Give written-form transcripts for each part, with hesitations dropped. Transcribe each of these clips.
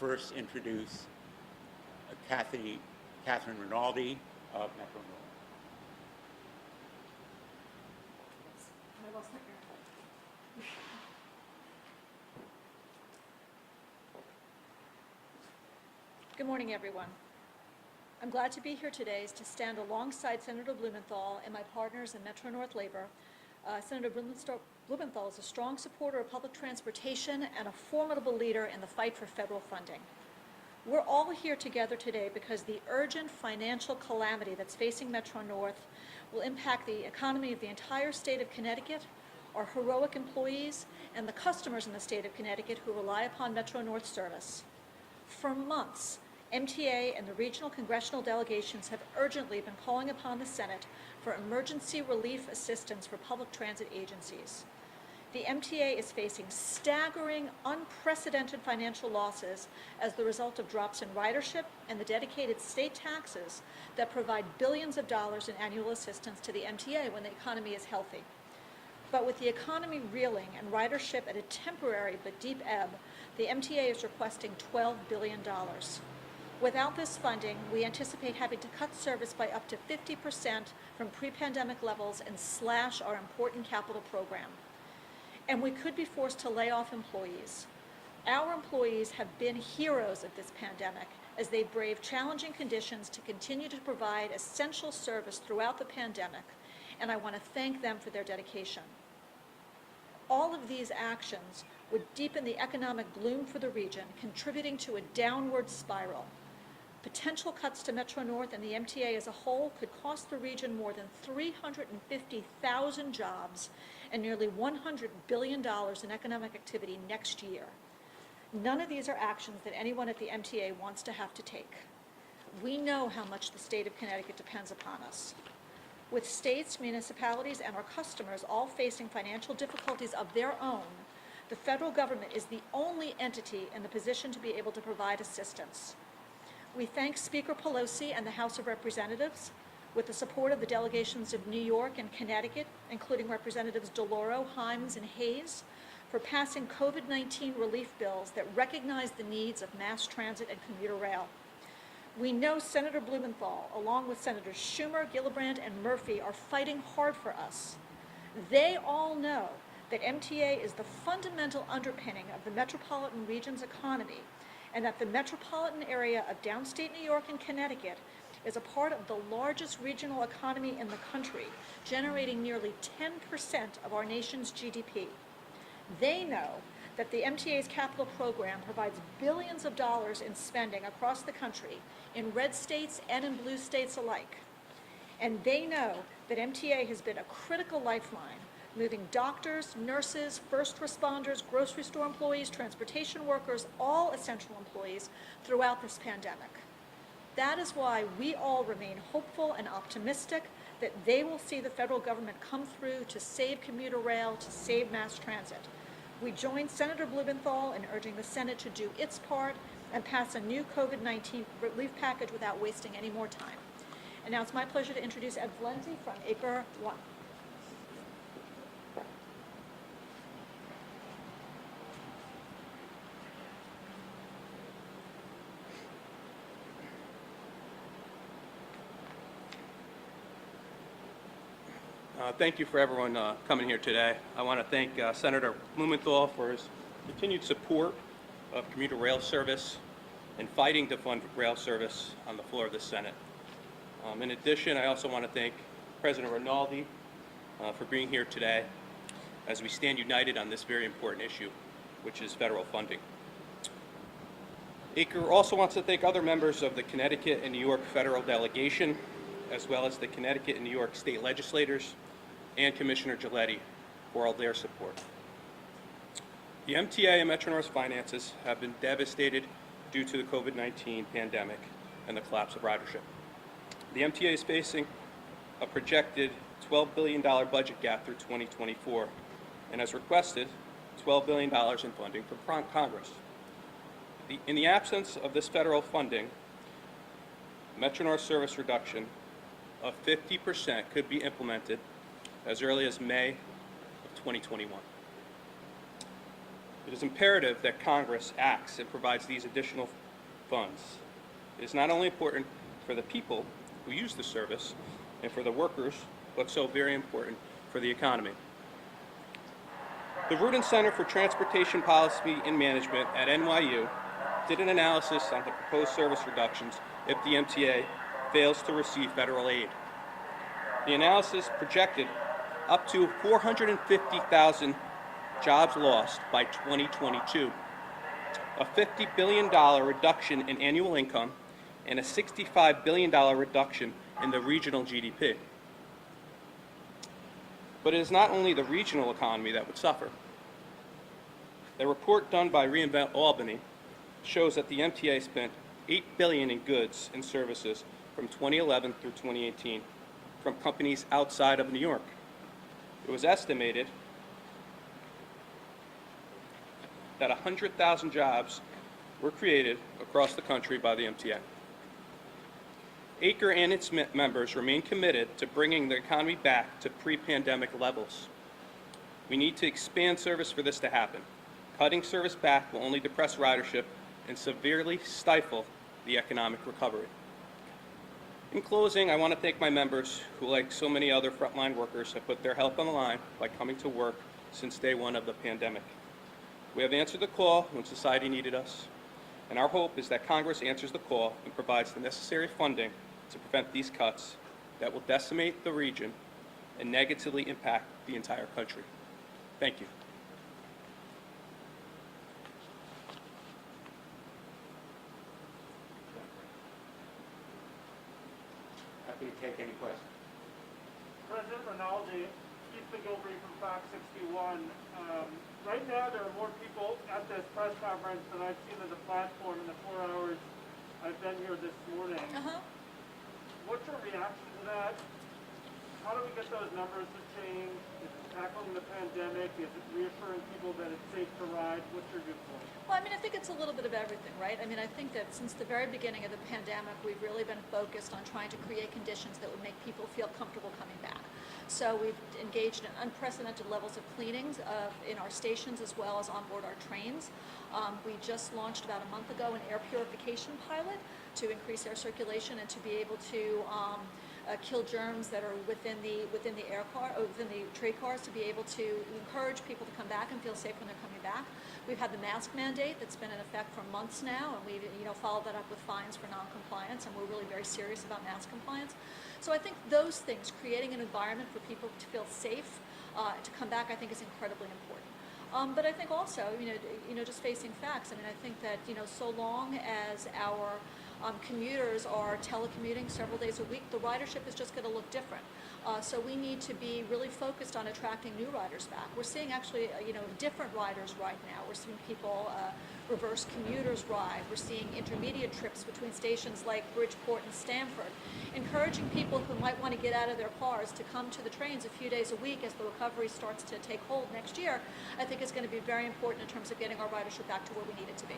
first introduce Catherine Rinaldi of Metro North. Good morning, everyone. I'm glad to be here today to stand alongside Senator Blumenthal and my partners in Metro North Labor. Senator Blumenthal is a strong supporter of public transportation and a formidable leader in the fight for federal funding. We're all here together today because the urgent financial calamity that's facing Metro North will impact the economy of the entire state of Connecticut, our heroic employees, and the customers in the state of Connecticut who rely upon Metro North service. For months, MTA and the regional congressional delegations have urgently been calling upon the Senate for emergency relief assistance for public transit agencies. The MTA is facing staggering, unprecedented financial losses as the result of drops in ridership and the dedicated state taxes that provide billions of dollars in annual assistance to the MTA when the economy is healthy. But with the economy reeling and ridership at a temporary but deep ebb, the MTA is requesting $12 billion. Without this funding, we anticipate having to cut service by up to 50% from pre-pandemic levels and slash our important capital program. And we could be forced to lay off employees. Our employees have been heroes of this pandemic as they brave challenging conditions to continue to provide essential service throughout the pandemic, and I want to thank them for their dedication. All of these actions would deepen the economic gloom for the region, contributing to a downward spiral. Potential cuts to Metro North and the MTA as a whole could cost the region more than 350,000 jobs and nearly $100 billion in economic activity next year. None of these are actions that anyone at the MTA wants to have to take. We know how much the state of Connecticut depends upon us. With states, municipalities, and our customers all facing financial difficulties of their own, the federal government is the only entity in the position to be able to provide assistance. We thank Speaker Pelosi and the House of Representatives, with the support of the delegations of New York and Connecticut, including Representatives DeLauro, Himes, and Hayes, for passing COVID-19 relief bills that recognize the needs of mass transit and commuter rail. We know Senator Blumenthal, along with Senators Schumer, Gillibrand, and Murphy, are fighting hard for us. They all know that MTA is the fundamental underpinning of the metropolitan region's economy, and that the metropolitan area of downstate New York and Connecticut is a part of the largest regional economy in the country, generating nearly 10% of our nation's GDP. They know that the MTA's capital program provides billions of dollars in spending across the country, in red states and in blue states alike. And they know that MTA has been a critical lifeline, moving doctors, nurses, first responders, grocery store employees, transportation workers, all essential employees throughout this pandemic. That is why we all remain hopeful and optimistic that they will see the federal government come through to save commuter rail, to save mass transit. We join Senator Blumenthal in urging the Senate to do its part and pass a new COVID-19 relief package without wasting any more time. And now it's my pleasure to introduce Ed Valenti from Acre One. Thank you for everyone coming here today. I want to thank Senator Blumenthal for his continued support of commuter rail service and fighting to fund rail service on the floor of the Senate. In addition, I also want to thank President Rinaldi for being here today as we stand united on this very important issue, which is federal funding. ACRE also wants to thank other members of the Connecticut and New York federal delegation, as well as the Connecticut and New York state legislators and Commissioner Giletti for all their support. The MTA and Metro North's finances have been devastated due to the COVID-19 pandemic and the collapse of ridership. The MTA is facing a projected $12 billion budget gap through 2024 and has requested $12 billion in funding from Congress. In the absence of this federal funding, Metro North service reduction of 50% could be implemented as early as May of 2021. It is imperative that Congress acts and provides these additional funds. It is not only important for the people who use the service and for the workers, but so very important for the economy. The Rudin Center for Transportation Policy and Management at NYU did an analysis on the proposed service reductions if the MTA fails to receive federal aid. The analysis projected up to 450,000 jobs lost by 2022, a $50 billion reduction in annual income, and a $65 billion reduction in the regional GDP. But it is not only the regional economy that would suffer. A report done by reInvent Albany shows that the MTA spent $8 billion in goods and services from 2011 through 2018 from companies outside of New York. It was estimated that 100,000 jobs were created across the country by the MTA. ACRE and its members remain committed to bringing the economy back to pre-pandemic levels. We need to expand service for this to happen. Cutting service back will only depress ridership and severely stifle the economic recovery. In closing, I want to thank my members who, like so many other frontline workers, have put their health on the line by coming to work since day one of the pandemic. We have answered the call when society needed us, and our hope is that Congress answers the call and provides the necessary funding to prevent these cuts that will decimate the region and negatively impact the entire country. Thank you. Happy to take any questions. President Rinaldi, Keith McGilvery from Fox 61. Right now, there are more people at this press conference than I've seen on the platform in the 4 hours I've been here this morning. What's your reaction to that? How do we get those numbers to change? Is it tackling the pandemic? Is it reassuring people that it's safe to ride? What's your viewpoint? Well, I mean, I think it's a little bit of everything, right? I mean, I think that since the very beginning of the pandemic, we've really been focused on trying to create conditions that would make people feel comfortable coming back. So we've engaged in unprecedented levels of cleanings in our stations as well as on board our trains. We just launched about a month ago an air purification pilot to increase air circulation and to be able to kill germs that are within the tray cars, to be able to encourage people to come back and feel safe when they're coming back. We've had the mask mandate that's been in effect for months now, and we've followed that up with fines for non-compliance, and we're really very serious about mask compliance. So I think those things, creating an environment for people to feel safe to come back, I think is incredibly important. But I think also, just facing facts. I mean, I think that so long as our commuters are telecommuting several days a week, the ridership is just going to look different. So we need to be really focused on attracting new riders back. We're seeing actually, different riders right now. We're seeing people reverse commuters ride. We're seeing intermediate trips between stations like Bridgeport and Stamford, encouraging people who might want to get out of their cars to come to the trains a few days a week as the recovery starts to take hold next year. I think is going to be very important in terms of getting our ridership back to where we need it to be.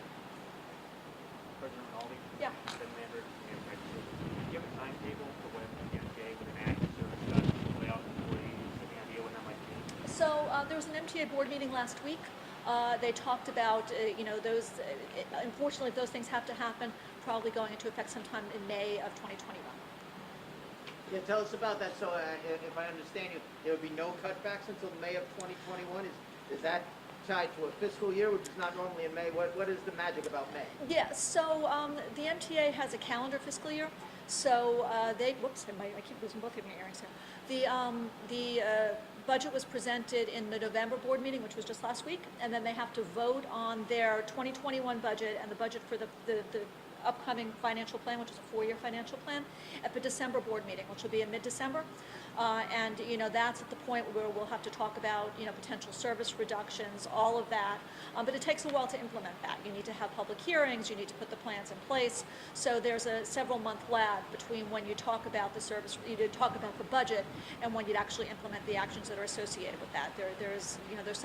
President Rinaldi? Yeah. Then member, do you have a timetable for when the MTA would enact service cuts, lay off employees, any idea when that might be? So there was an MTA board meeting last week. They talked about, those, unfortunately, if those things have to happen, probably going into effect sometime in May of 2021. Yeah, tell us about that. So if I understand you, there would be no cutbacks until May of 2021. Is that tied to a fiscal year, which is not normally in May? What is the magic about May? Yeah, so the MTA has a calendar fiscal year. So whoops, I keep losing both of my earrings here. The budget was presented in the November board meeting, which was just last week, and then they have to vote on their 2021 budget and the budget for the upcoming financial plan, which is a 4-year financial plan, at the December board meeting, which will be in mid-December. And that's at the point where we'll have to talk about potential service reductions, all of that. But it takes a while to implement that. You need to have public hearings, you need to put the plans in place. So there's a several-month lag between when you talk about the service, talk about the budget, and when you'd actually implement the actions that are associated with that. There's some